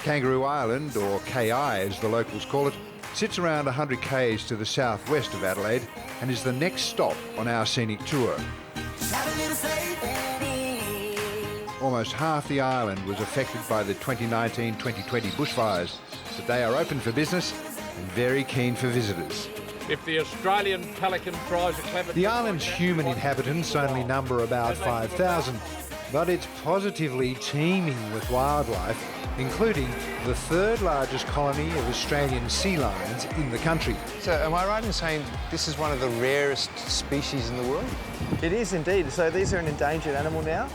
Kangaroo Island, or KI as the locals call it, sits around 100 k's to the southwest of Adelaide and is the next stop on our scenic tour. Almost half the island was affected by the 2019-2020 bushfires, but they are open for business and very keen for visitors. If the Australian pelican tries a clever... The island's human inhabitants only number about 5,000, but it's positively teeming with wildlife, including the third largest colony of Australian sea lions in the country. So am I right in saying this is one of the rarest species in the world? It is indeed. So these are an endangered animal now.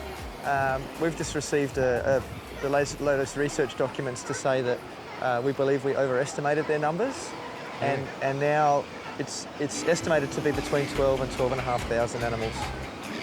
We've just received the latest research documents to say that we believe we overestimated their numbers, and now it's estimated to be between 12 and 12,500 animals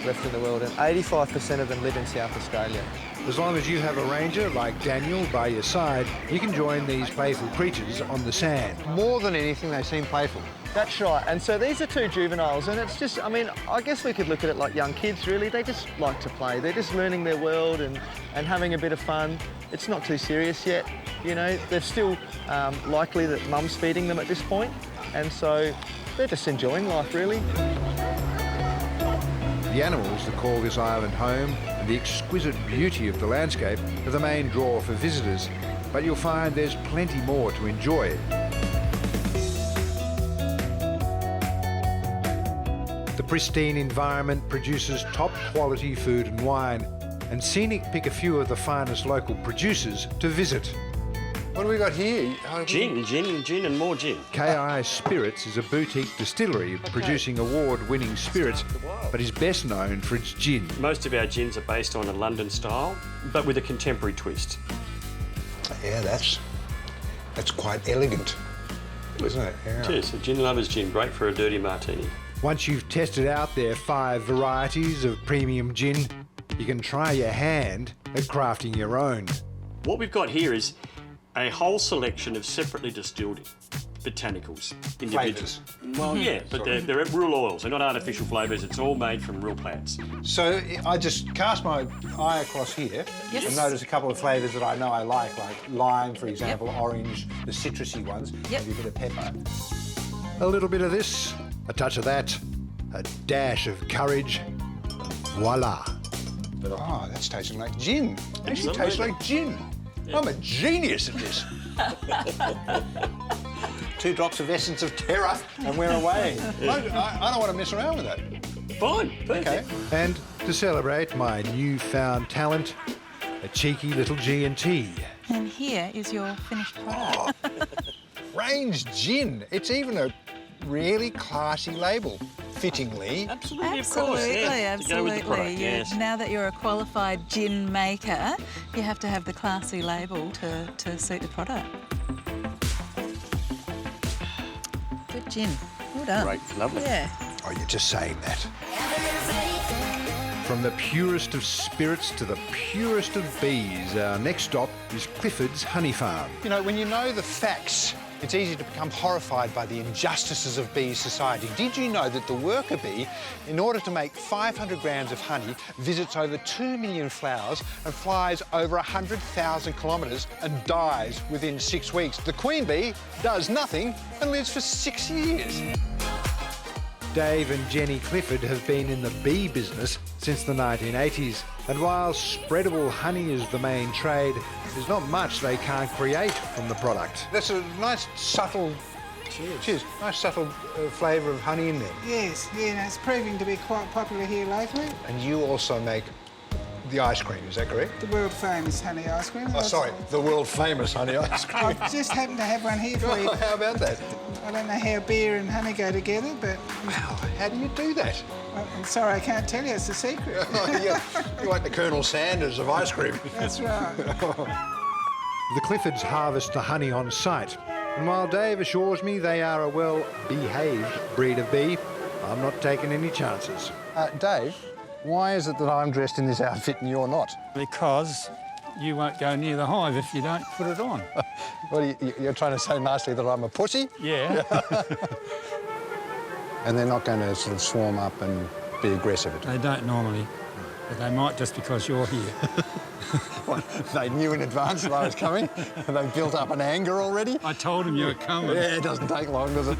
left in the world, and 85% of them live in South Australia. As long as you have a ranger like Daniel by your side, you can join these playful creatures on the sand. More than anything, they seem playful. That's right, and so these are two juveniles, and it's just, I mean, I guess we could look at it like young kids, really. They just like to play. They're just learning their world and having a bit of fun. It's not too serious yet, you know. They're still likely that mum's feeding them at this point, and so they're just enjoying life, really. The animals that call this island home and the exquisite beauty of the landscape are the main draw for visitors, but you'll find there's plenty more to enjoy. The pristine environment produces top-quality food and wine, and Scenic pick a few of the finest local producers to visit. What do we got here? Gin and more gin. KI Spirits is a boutique distillery producing award-winning spirits, but is best known for its gin. Most of our gins are based on a London style, but with a contemporary twist. Yeah, that's quite elegant, isn't it? Yeah. It is. A gin lover's gin, great for a dirty martini. Once you've tested out their 5 varieties of premium gin, you can try your hand at crafting your own. What we've got here is a whole selection of separately distilled botanicals. Flavours. Well, yeah, but they're real oils. They're not artificial flavours. It's all made from real plants. So I just cast my eye across here and notice a couple of flavours that I know I like lime, for example, orange, the citrusy ones, maybe a bit of pepper. A little bit of this, a touch of that, a dash of courage, voila. Oh, that's tasting like gin. Actually tastes like gin. Yeah. I'm a genius at this. 2 drops of essence of terror and we're away. I don't want to mess around with that. Fine, perfect. Okay. And to celebrate my newfound talent, a cheeky little G&T. And here is your finished product. Range gin. It's even a really classy label, fittingly. Absolutely, of course. Absolutely, Yeah. absolutely. To go with the product, yes. Now that you're a qualified gin maker, you have to have the classy label to suit the product. Good gin. Well done. Great, lovely. Yeah. Oh, you're just saying that. From the purest of spirits to the purest of bees, our next stop is Clifford's honey farm. You know, when you know the facts, it's easy to become horrified by the injustices of bee society. Did you know that the worker bee, in order to make 500 grams of honey, visits over 2 million flowers and flies over 100,000 kilometres and dies within 6 weeks? The queen bee does nothing and lives for 6 years. Dave and Jenny Clifford have been in the bee business since the 1980s, and while spreadable honey is the main trade, there's not much they can't create from the product. That's a nice, subtle... Cheers. Nice, subtle flavour of honey in there. Yes, yeah, it's proving to be quite popular here lately. And you also make the ice cream, is that correct? The world-famous honey ice cream. Oh, sorry, the world-famous honey ice cream. I just happen to have one here for you. How about that? I don't know how beer and honey go together, but... Wow, how do you do that? I'm sorry, I can't tell you. It's a secret. Yeah, you're like the Colonel Sanders of ice cream. That's right. The Cliffords harvest the honey on site, and while Dave assures me they are a well-behaved breed of bee, I'm not taking any chances. Dave, why is it that I'm dressed in this outfit and you're not? Because you won't go near the hive if you don't put it on. Well, you're trying to say nicely that I'm a pussy? Yeah. And they're not going to sort of swarm up and be aggressive at all? They don't normally. But they might just because you're here. What, they knew in advance that I was coming and they built up an anger already? I told them you were coming. Yeah, it doesn't take long, does it?